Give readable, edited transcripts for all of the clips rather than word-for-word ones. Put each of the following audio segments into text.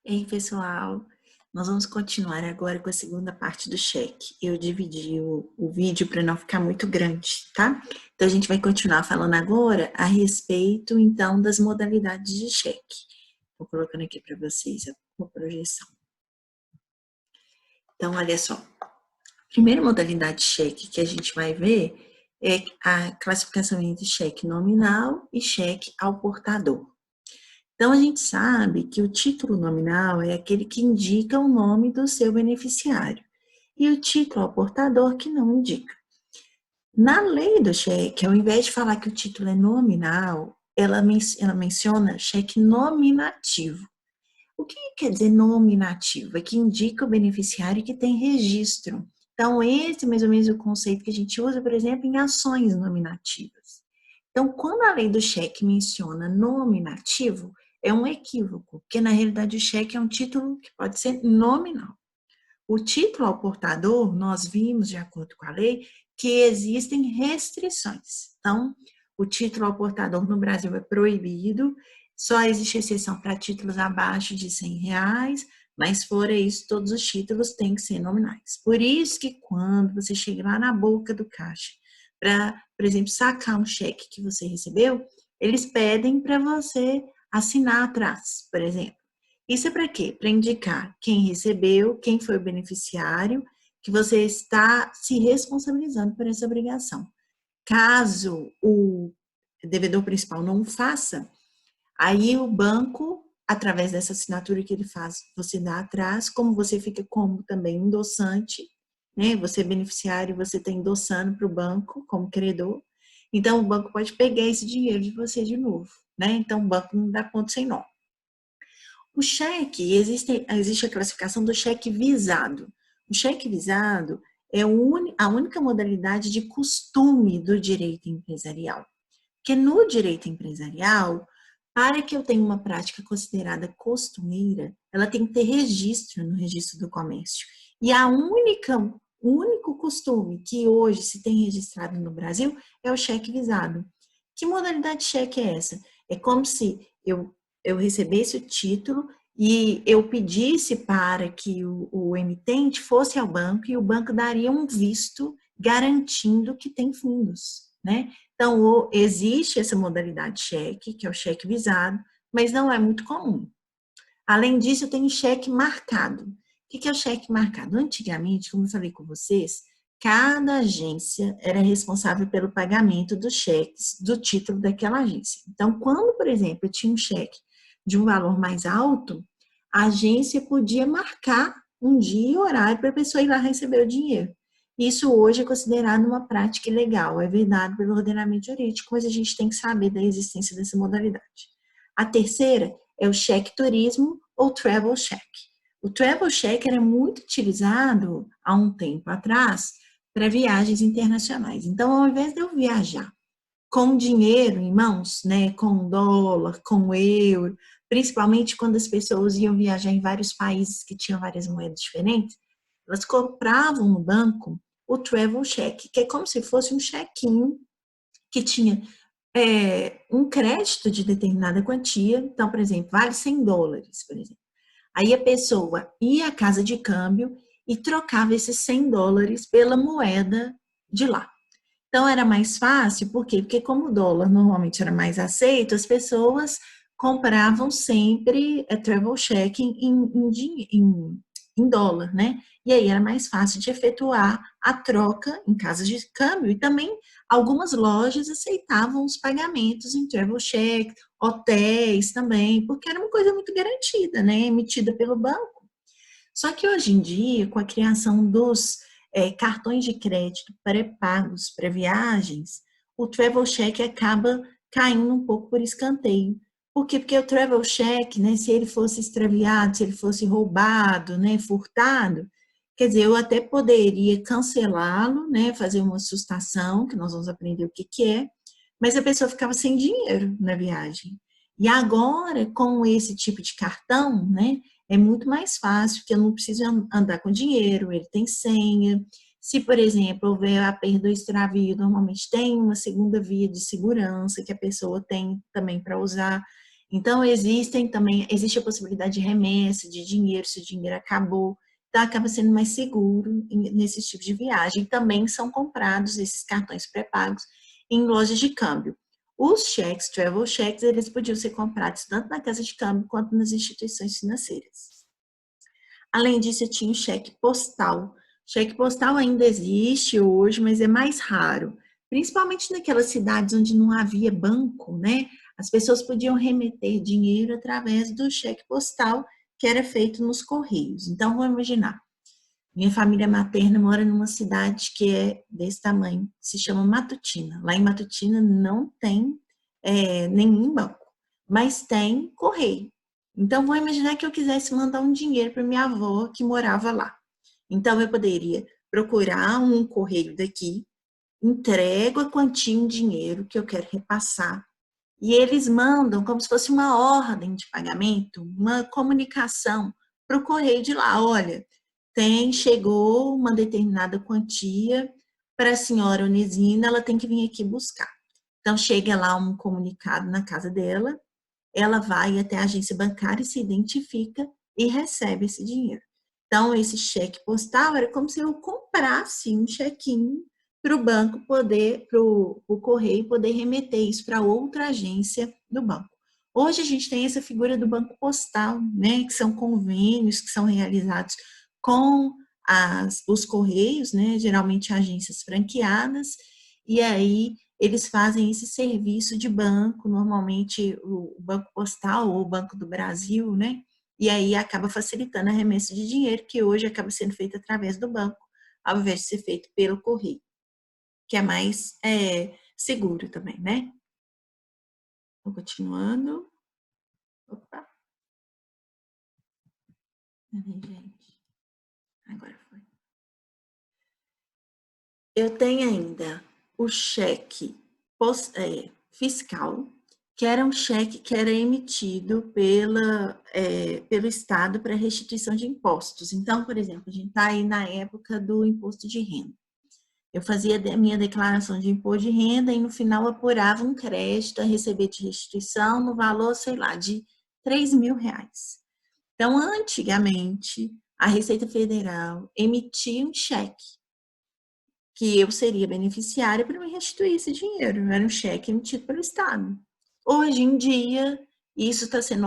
Ei, pessoal, nós vamos continuar agora com a segunda parte do cheque. Eu dividi o vídeo para não ficar muito grande, tá? Então, a gente vai continuar falando agora a respeito, então, das modalidades de cheque. Vou colocando aqui para vocês a projeção. Então, olha só. A primeira modalidade de cheque que a gente vai ver é a classificação entre cheque nominal e cheque ao portador. Então, a gente sabe que o título nominal é aquele que indica o nome do seu beneficiário e o título ao portador que não indica. Na lei do cheque, ao invés de falar que o título é nominal, ela menciona cheque nominativo. O que quer dizer nominativo? É que indica o beneficiário que tem registro. Então, esse é mais ou menos o conceito que a gente usa, por exemplo, em ações nominativas. Então, quando a lei do cheque menciona nominativo, é um equívoco, porque na realidade o cheque é um título que pode ser nominal. O título ao portador, nós vimos, de acordo com a lei, que existem restrições. Então, o título ao portador no Brasil é proibido, só existe exceção para títulos abaixo de R$100, mas fora isso, todos os títulos têm que ser nominais. Por isso que quando você chega lá na boca do caixa para, por exemplo, sacar um cheque que você recebeu, eles pedem para você assinar atrás, por exemplo. Isso é para quê? Para indicar quem recebeu, quem foi o beneficiário, que você está se responsabilizando por essa obrigação. Caso o devedor principal não faça, aí o banco, através dessa assinatura que ele faz, você dá atrás, como você fica como também endossante, né? Você é beneficiário, você está endossando para o banco como credor, então o banco pode pegar esse dinheiro de você de novo, né? Então o banco não dá conta sem nó. O cheque, existe a classificação do cheque visado. O cheque visado é a única modalidade de costume do direito empresarial. Porque no direito empresarial, para que eu tenha uma prática considerada costumeira, ela tem que ter registro no registro do comércio. E o único costume que hoje se tem registrado no Brasil é o cheque visado. Que modalidade de cheque é essa? É como se eu recebesse o título e eu pedisse para que o emitente fosse ao banco e o banco daria um visto garantindo que tem fundos, né? Então, existe essa modalidade de cheque, que é o cheque visado, mas não é muito comum. Além disso, eu tenho cheque marcado. O que é o cheque marcado? Antigamente, como eu falei com vocês, cada agência era responsável pelo pagamento dos cheques do título daquela agência. Então, quando, por exemplo, eu tinha um cheque de um valor mais alto, a agência podia marcar um dia e horário para a pessoa ir lá receber o dinheiro. Isso hoje é considerado uma prática ilegal, é vedado pelo ordenamento jurídico, mas a gente tem que saber da existência dessa modalidade. A terceira é o cheque turismo ou travel check. O travel check era muito utilizado há um tempo atrás para viagens internacionais. Então, ao invés de eu viajar com dinheiro em mãos, né, com dólar, com euro, principalmente quando as pessoas iam viajar em vários países que tinham várias moedas diferentes, elas compravam no banco o travel check, que é como se fosse um chequinho que tinha um crédito de determinada quantia. Então, por exemplo, vale $100, por exemplo. Aí a pessoa ia à casa de câmbio e trocava esses $100 pela moeda de lá. Então, era mais fácil, por quê? Porque como o dólar normalmente era mais aceito, as pessoas compravam sempre travel check em dólar, né? E aí era mais fácil de efetuar a troca em casas de câmbio. E também algumas lojas aceitavam os pagamentos em travel check, hotéis também, porque era uma coisa muito garantida, né? Emitida pelo banco. Só que hoje em dia, com a criação dos cartões de crédito pré-pagos para viagens, o travel check acaba caindo um pouco por escanteio. Por quê? Porque o travel check, né, se ele fosse extraviado, se ele fosse roubado, né, furtado, quer dizer, eu até poderia cancelá-lo, né, fazer uma sustação, que nós vamos aprender o que que é, mas a pessoa ficava sem dinheiro na viagem. E agora, com esse tipo de cartão, né, é muito mais fácil, porque eu não preciso andar com dinheiro, ele tem senha. Se, por exemplo, houver a perda ou extravio, normalmente tem uma segunda via de segurança que a pessoa tem também para usar. Então, existe a possibilidade de remessa de dinheiro, se o dinheiro acabou. Então, acaba sendo mais seguro nesses tipos de viagem. Também são comprados esses cartões pré-pagos em lojas de câmbio. Os cheques, travel cheques, eles podiam ser comprados tanto na casa de câmbio quanto nas instituições financeiras. Além disso, eu tinha o cheque postal. Cheque postal ainda existe hoje, mas é mais raro. Principalmente naquelas cidades onde não havia banco, né? As pessoas podiam remeter dinheiro através do cheque postal que era feito nos correios. Então, vamos imaginar. Minha família materna mora numa cidade que é desse tamanho, se chama Matutina. Lá em Matutina não tem nenhum banco, mas tem correio. Então, vou imaginar que eu quisesse mandar um dinheiro para minha avó que morava lá. Então, eu poderia procurar um correio daqui, entrego a quantia em dinheiro que eu quero repassar, e eles mandam como se fosse uma ordem de pagamento, uma comunicação para o correio de lá. Olha, chegou uma determinada quantia para a senhora Onesina, ela tem que vir aqui buscar. Então, chega lá um comunicado na casa dela, ela vai até a agência bancária, se identifica e recebe esse dinheiro. Então, esse cheque postal era como se eu comprasse um chequinho para o banco poder, para o correio poder remeter isso para outra agência do banco. Hoje a gente tem essa figura do banco postal, né, que são convênios que são realizados com os correios, né, geralmente agências franqueadas, e aí eles fazem esse serviço de banco, normalmente o Banco Postal ou o Banco do Brasil, né? E aí acaba facilitando a remessa de dinheiro, que hoje acaba sendo feita através do banco, ao invés de ser feito pelo correio, que é mais seguro também, né? Vou continuando. Opa. Peraí, gente. Agora foi. Eu tenho ainda o cheque fiscal, que era um cheque que era emitido pelo Estado para restituição de impostos. Então, por exemplo, a gente está aí na época do imposto de renda. Eu fazia a minha declaração de imposto de renda e no final apurava um crédito a receber de restituição no valor, sei lá, de R$ 3.000. Então, antigamente, a Receita Federal emitia um cheque que eu seria beneficiária para me restituir esse dinheiro. Era um cheque emitido pelo Estado. Hoje em dia, isso está sendo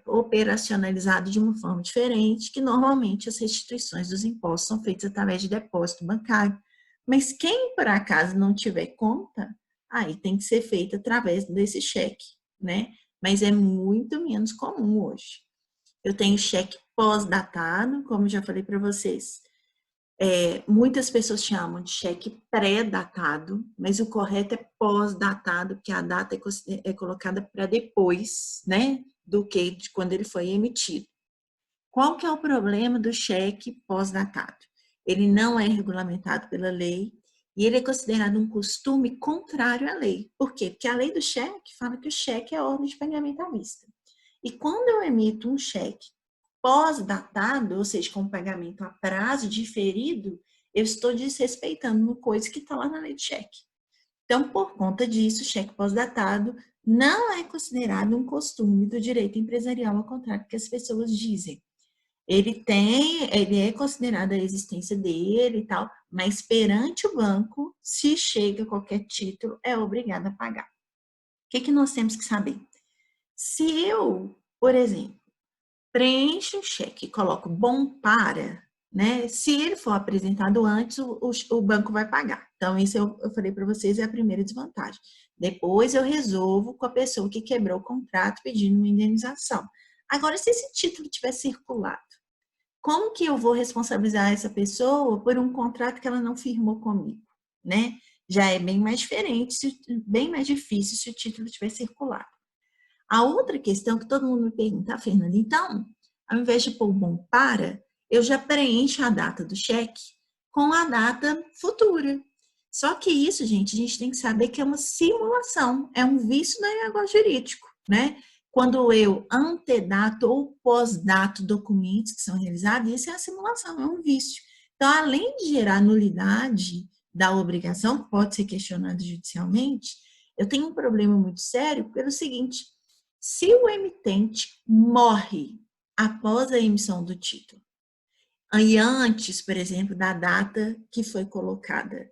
operacionalizado de uma forma diferente, que normalmente as restituições dos impostos são feitas através de depósito bancário. Mas quem, por acaso, não tiver conta, aí tem que ser feito através desse cheque, né? Mas é muito menos comum hoje. Eu tenho cheque pós-datado, como já falei para vocês. Muitas pessoas chamam de cheque pré-datado, mas o correto é pós-datado, porque a data é colocada para depois, né, do que de quando ele foi emitido. Qual que é o problema do cheque pós-datado? Ele não é regulamentado pela lei e ele é considerado um costume contrário à lei. Por quê? Porque a lei do cheque fala que o cheque é ordem de pagamento à vista. E quando eu emito um cheque pós-datado, ou seja, com pagamento a prazo diferido, eu estou desrespeitando uma coisa que está lá na lei de cheque. Então, por conta disso, o cheque pós-datado não é considerado um costume do direito empresarial, ao contrário do que as pessoas dizem. Ele é considerado a existência dele e tal, mas perante o banco, se chega qualquer título, é obrigado a pagar. O que nós temos que saber? Se eu, por exemplo, preencho um cheque e coloco bom para, né? Se ele for apresentado antes, o banco vai pagar. Então, isso eu falei para vocês, é a primeira desvantagem. Depois eu resolvo com a pessoa que quebrou o contrato pedindo uma indenização. Agora, se esse título tiver circulado, como que eu vou responsabilizar essa pessoa por um contrato que ela não firmou comigo, né? Já é bem mais diferente, bem mais difícil se o título tiver circulado. A outra questão que todo mundo me pergunta, Fernanda, então, ao invés de pôr o bom para, eu já preencho a data do cheque com a data futura. Só que isso, gente, a gente tem que saber que é uma simulação, é um vício do negócio jurídico, né? Quando eu antedato ou pós-dato documentos que são realizados, isso é a simulação, é um vício. Então, além de gerar nulidade da obrigação, que pode ser questionada judicialmente, eu tenho um problema muito sério pelo seguinte: Se o emitente morre após a emissão do título, e antes, por exemplo, da data que foi colocada,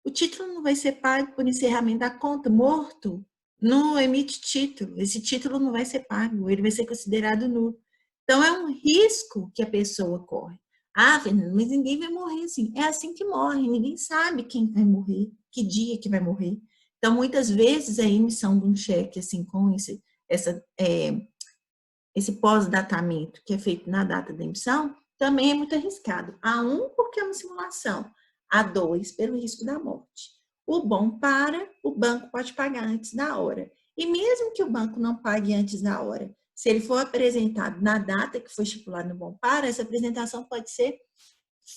o título não vai ser pago por encerramento da conta. Morto, não emite título. Esse título não vai ser pago, ele vai ser considerado nulo. Então, é um risco que a pessoa corre. Ah, Fernanda, mas ninguém vai morrer assim. É assim que morre, ninguém sabe quem vai morrer, que dia que vai morrer. Então, muitas vezes, a emissão de um cheque, assim, com esse pós-datamento que é feito na data da emissão, também é muito arriscado. A porque é uma simulação. A2, pelo risco da morte. O bom para, o banco pode pagar antes da hora. E mesmo que o banco não pague antes da hora, se ele for apresentado na data que foi estipulada no bom para, essa apresentação pode ser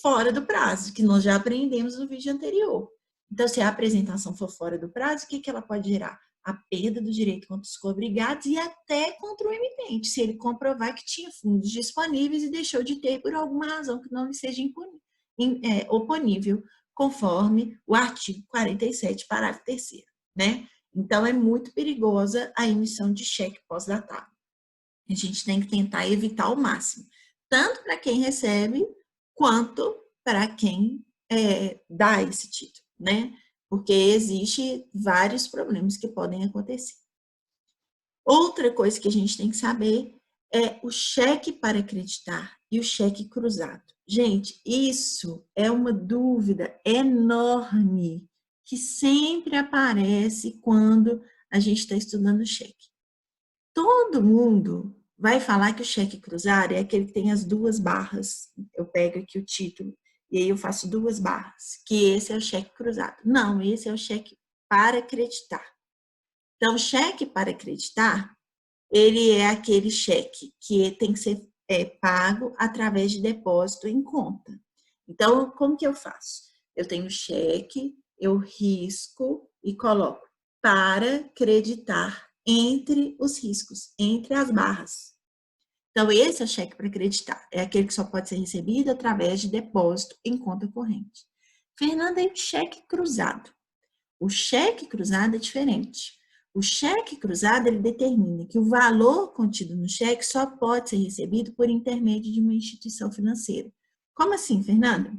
fora do prazo, que nós já aprendemos no vídeo anterior. Então, se a apresentação for fora do prazo, o que ela pode gerar? A perda do direito contra os cobrigados e até contra o emitente, se ele comprovar que tinha fundos disponíveis e deixou de ter por alguma razão que não lhe seja oponível, conforme o artigo 47, parágrafo 3º, né? Então, é muito perigosa a emissão de cheque pós-datado. A gente tem que tentar evitar ao máximo, tanto para quem recebe, quanto para quem dá esse título, né? Porque existe vários problemas que podem acontecer. Outra coisa que a gente tem que saber é o cheque para acreditar e o cheque cruzado. Gente, isso é uma dúvida enorme que sempre aparece quando a gente está estudando cheque. Todo mundo vai falar que o cheque cruzado é aquele que tem as duas barras. Eu pego aqui o título e aí eu faço duas barras, que esse é o cheque cruzado. Não, esse é o cheque para acreditar. Então, o cheque para acreditar, ele é aquele cheque que tem que ser pago através de depósito em conta. Então, como que eu faço? Eu tenho cheque, eu risco e coloco para acreditar entre os riscos, entre as barras. Então, esse é o cheque para acreditar. É aquele que só pode ser recebido através de depósito em conta corrente. Fernanda, e o cheque cruzado? O cheque cruzado é diferente. O cheque cruzado, ele determina que o valor contido no cheque só pode ser recebido por intermédio de uma instituição financeira. Como assim, Fernanda?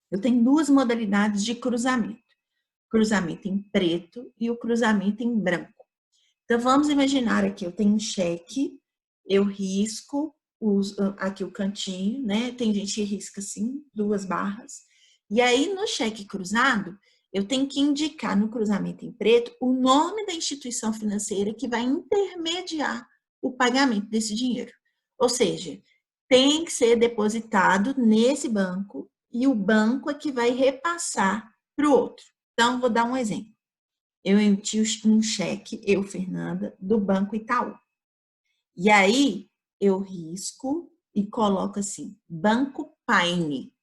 Eu tenho duas modalidades de cruzamento. Cruzamento em preto e o cruzamento em branco. Então, vamos imaginar aqui, eu tenho um cheque, eu risco aqui o cantinho, né? Tem gente que risca assim, duas barras. E aí, no cheque cruzado, eu tenho que indicar no cruzamento em preto o nome da instituição financeira que vai intermediar o pagamento desse dinheiro. Ou seja, tem que ser depositado nesse banco e o banco é que vai repassar para o outro. Então, vou dar um exemplo. Eu emiti um cheque, eu, Fernanda, do Banco Itaú. E aí, eu risco e coloco assim, Banco Paine.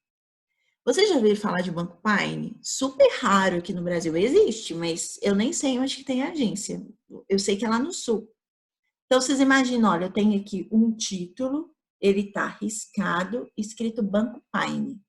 Você já ouviu falar de Banco Paine? Super raro aqui no Brasil. Existe, mas eu nem sei onde que tem agência. Eu sei que é lá no Sul. Então, vocês imaginam, olha, eu tenho aqui um título, ele está riscado, escrito Banco Paine.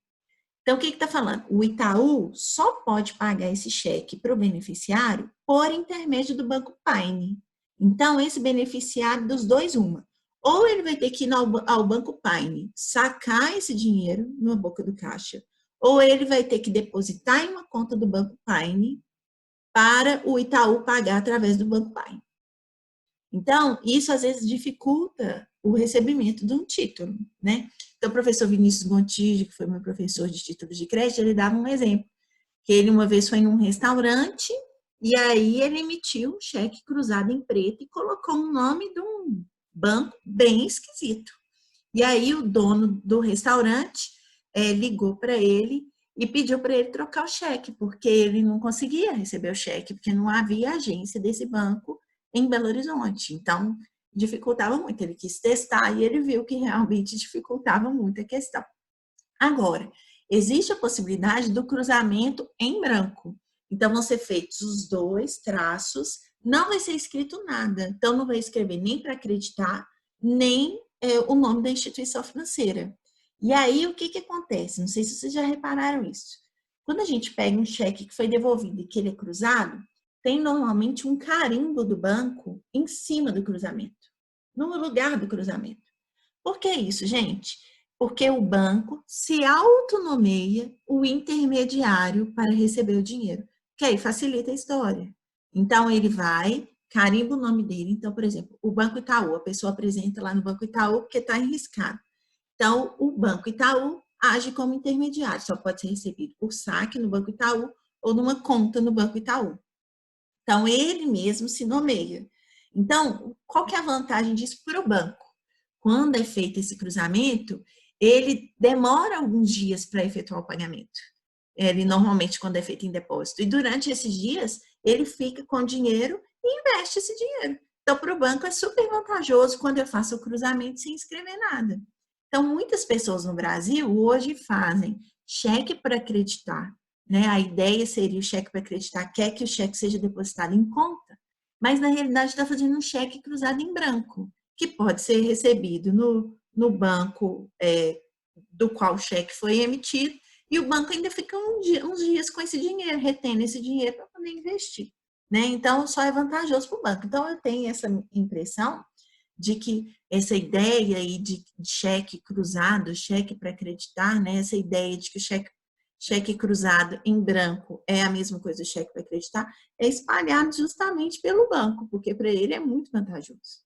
Então, o que está falando? O Itaú só pode pagar esse cheque para o beneficiário por intermédio do Banco Paine. Então, esse beneficiário dos dois, uma. Ou ele vai ter que ir ao Banco Paine, sacar esse dinheiro na boca do caixa, ou ele vai ter que depositar em uma conta do Banco Paine para o Itaú pagar através do Banco Paine. Então, isso às vezes dificulta o recebimento de um título, né? Então, o professor Vinícius Gontijo, que foi meu professor de títulos de crédito, ele dava um exemplo, que ele uma vez foi num restaurante e aí ele emitiu um cheque cruzado em preto e colocou o nome de um banco bem esquisito. E aí o dono do restaurante ligou para ele e pediu para ele trocar o cheque, porque ele não conseguia receber o cheque, porque não havia agência desse banco em Belo Horizonte. Então, dificultava muito. Ele quis testar e ele viu que realmente dificultava muito a questão. Agora, existe a possibilidade do cruzamento em branco. Então, vão ser feitos os dois traços, não vai ser escrito nada. Então, não vai escrever nem para acreditar, nem o nome da instituição financeira. E aí, o que acontece? Não sei se vocês já repararam isso. Quando a gente pega um cheque que foi devolvido e que ele é cruzado, tem normalmente um carimbo do banco em cima do cruzamento. no lugar do cruzamento. Por que isso, gente? Porque o banco se autonomeia o intermediário para receber o dinheiro, que aí facilita a história. Então, ele vai, carimba o nome dele. Então, por exemplo, o Banco Itaú, a pessoa apresenta lá no Banco Itaú porque está arriscado. Então, o Banco Itaú age como intermediário, só pode ser recebido por saque no Banco Itaú ou numa conta no Banco Itaú. Então, ele mesmo se nomeia. Então, qual que é a vantagem disso para o banco? Quando é feito esse cruzamento, ele demora alguns dias para efetuar o pagamento. Ele normalmente, quando é feito em depósito. E durante esses dias, ele fica com o dinheiro e investe esse dinheiro. Então, para o banco é super vantajoso quando eu faço o cruzamento sem escrever nada. Então, muitas pessoas no Brasil hoje fazem cheque para acreditar, né? A ideia seria o cheque para acreditar, quer que o cheque seja depositado em conta, mas na realidade está fazendo um cheque cruzado em branco, que pode ser recebido no banco do qual o cheque foi emitido, e o banco ainda fica uns dias com esse dinheiro, retendo esse dinheiro para poder investir, né? Então, só é vantajoso para o banco. Então, eu tenho essa impressão de que essa ideia aí de cheque cruzado, cheque para acreditar, né? Essa ideia de que o cheque cruzado em branco é a mesma coisa do cheque para acreditar, é espalhado justamente pelo banco, porque para ele é muito vantajoso.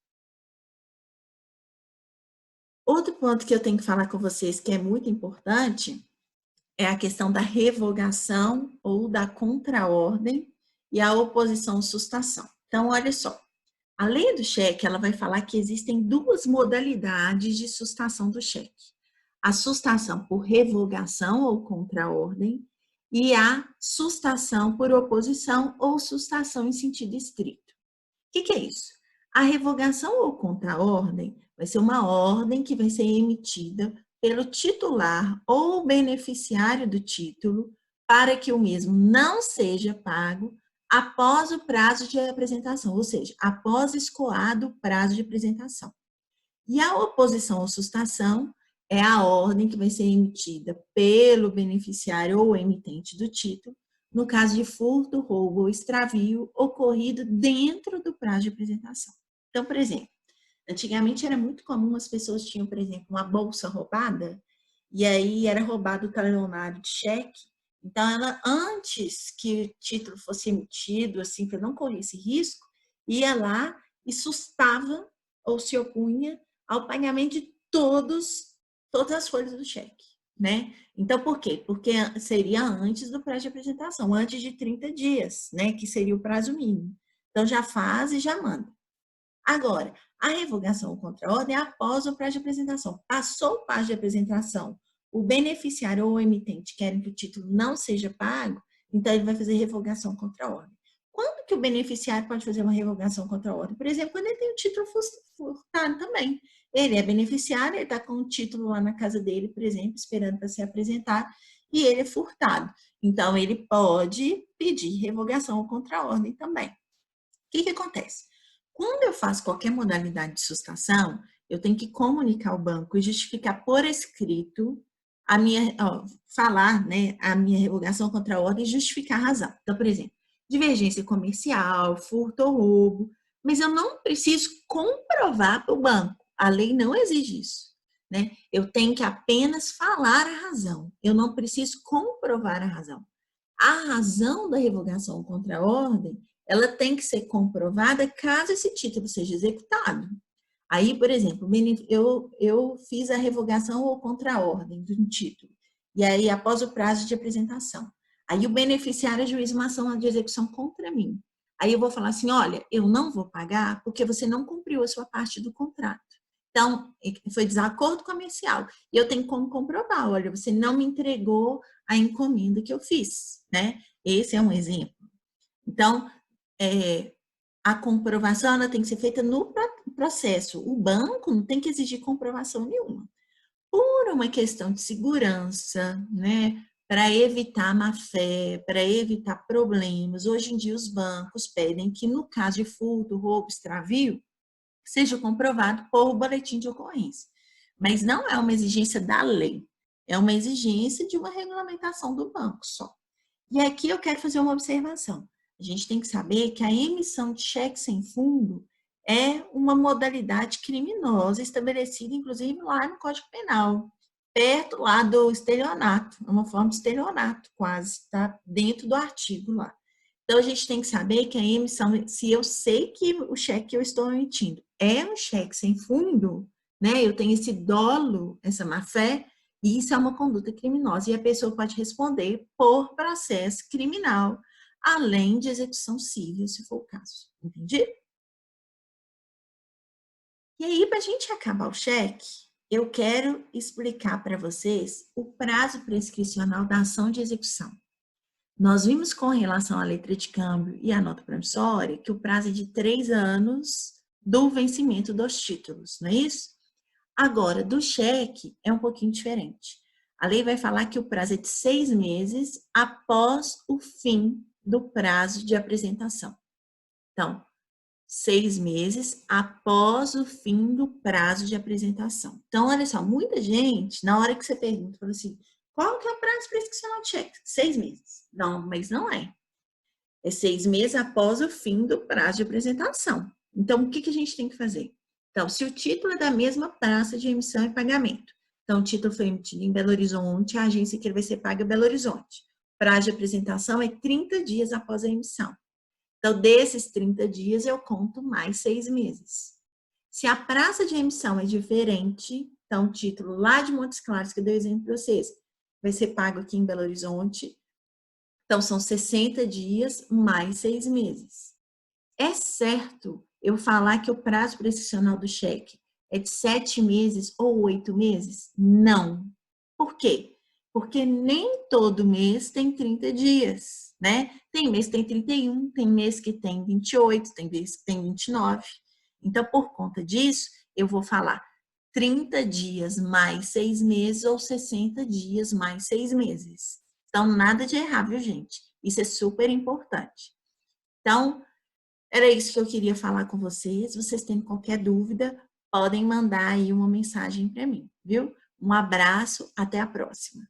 Outro ponto que eu tenho que falar com vocês que é muito importante é a questão da revogação ou da contraordem e a oposição à sustação. Então, olha só, a lei do cheque, ela vai falar que existem duas modalidades de sustação do cheque. A sustação por revogação ou contraordem e a sustação por oposição ou sustação em sentido estrito. O que é isso? A revogação ou contraordem vai ser uma ordem que vai ser emitida pelo titular ou beneficiário do título para que o mesmo não seja pago após o prazo de apresentação, ou seja, após escoado o prazo de apresentação. E a oposição ou sustação é a ordem que vai ser emitida pelo beneficiário ou emitente do título, no caso de furto, roubo ou extravio ocorrido dentro do prazo de apresentação. Então, por exemplo, antigamente era muito comum as pessoas tinham, por exemplo, uma bolsa roubada, e aí era roubado o talionário de cheque. Então, ela, antes que o título fosse emitido, assim, para não correr esse risco, ia lá e sustava ou se opunha ao pagamento de todas as folhas do cheque, né? Então, por quê? Porque seria antes do prazo de apresentação, antes de 30 dias, né? Que seria o prazo mínimo. Então, já faz e já manda. Agora, a revogação ou contraordem é após o prazo de apresentação. Passou o prazo de apresentação, o beneficiário ou o emitente querem que o título não seja pago, então ele vai fazer revogação contra a ordem. Quando que o beneficiário pode fazer uma revogação contra a ordem? Por exemplo, quando ele tem o título furtado também. Ele é beneficiário, ele está com o título lá na casa dele, por exemplo, esperando para ser apresentado, e ele é furtado. Então, ele pode pedir revogação contra a ordem também. O que acontece? Quando eu faço qualquer modalidade de sustação, eu tenho que comunicar ao banco e justificar por escrito a minha, falar, né, a minha revogação contra a ordem e justificar a razão. Então, por exemplo, divergência comercial, furto ou roubo, mas eu não preciso comprovar para o banco. A lei não exige isso, né? Eu tenho que apenas falar a razão. Eu não preciso comprovar a razão. A razão da revogação contra a ordem, ela tem que ser comprovada caso esse título seja executado. Aí, por exemplo, eu fiz a revogação ou contra-ordem do título, e aí, após o prazo de apresentação, aí o beneficiário ajuiza uma ação de execução contra mim. Aí eu vou falar assim, olha, eu não vou pagar porque você não cumpriu a sua parte do contrato. Então, foi desacordo comercial. E eu tenho como comprovar, olha, você não me entregou a encomenda que eu fiz, né? Esse é um exemplo. Então, a comprovação ela tem que ser feita no processo. O banco não tem que exigir comprovação nenhuma. Por uma questão de segurança, né? Para evitar má-fé, para evitar problemas, hoje em dia os bancos pedem que no caso de furto, roubo, extravio, seja comprovado por boletim de ocorrência. Mas não é uma exigência da lei, é uma exigência de uma regulamentação do banco só. E aqui eu quero fazer uma observação. A gente tem que saber que a emissão de cheque sem fundo, é uma modalidade criminosa estabelecida, inclusive, lá no Código Penal, perto lá do estelionato, é uma forma de estelionato quase, está dentro do artigo lá. Então, a gente tem que saber que a emissão, se eu sei que o cheque que eu estou emitindo é um cheque sem fundo, né? Eu tenho esse dolo, essa má-fé, e isso é uma conduta criminosa. E a pessoa pode responder por processo criminal, além de execução civil, se for o caso. Entendi? E aí, para a gente acabar o cheque, eu quero explicar para vocês o prazo prescricional da ação de execução. Nós vimos com relação à letra de câmbio e à nota promissória que o prazo é de 3 anos do vencimento dos títulos, não é isso? Agora, do cheque é um pouquinho diferente. A lei vai falar que o prazo é de 6 meses após o fim do prazo de apresentação. Então, 6 meses após o fim do prazo de apresentação. Então, olha só, muita gente, na hora que você pergunta, fala assim, qual que é o prazo prescricional de cheque? 6 meses. Não, mas não é. É 6 meses após o fim do prazo de apresentação. Então, o que, que a gente tem que fazer? Então, se o título é da mesma praça de emissão e pagamento, então o título foi emitido em Belo Horizonte, a agência que ele vai ser paga em Belo Horizonte. Prazo de apresentação é 30 dias após a emissão. Então, desses 30 dias, eu conto mais 6 meses. Se a praça de emissão é diferente, então, o título lá de Montes Claros, que eu dei exemplo para vocês, vai ser pago aqui em Belo Horizonte. Então, são 60 dias mais 6 meses. É certo eu falar que o prazo prescricional do cheque é de 7 meses ou 8 meses? Não. Por quê? Porque nem todo mês tem 30 dias, né? Tem mês que tem 31, tem mês que tem 28, tem mês que tem 29. Então, por conta disso, eu vou falar 30 dias mais 6 meses ou 60 dias mais 6 meses. Então, nada de errar, viu, gente? Isso é super importante. Então, era isso que eu queria falar com vocês. Se vocês têm qualquer dúvida, podem mandar aí uma mensagem para mim, viu? Um abraço, até a próxima.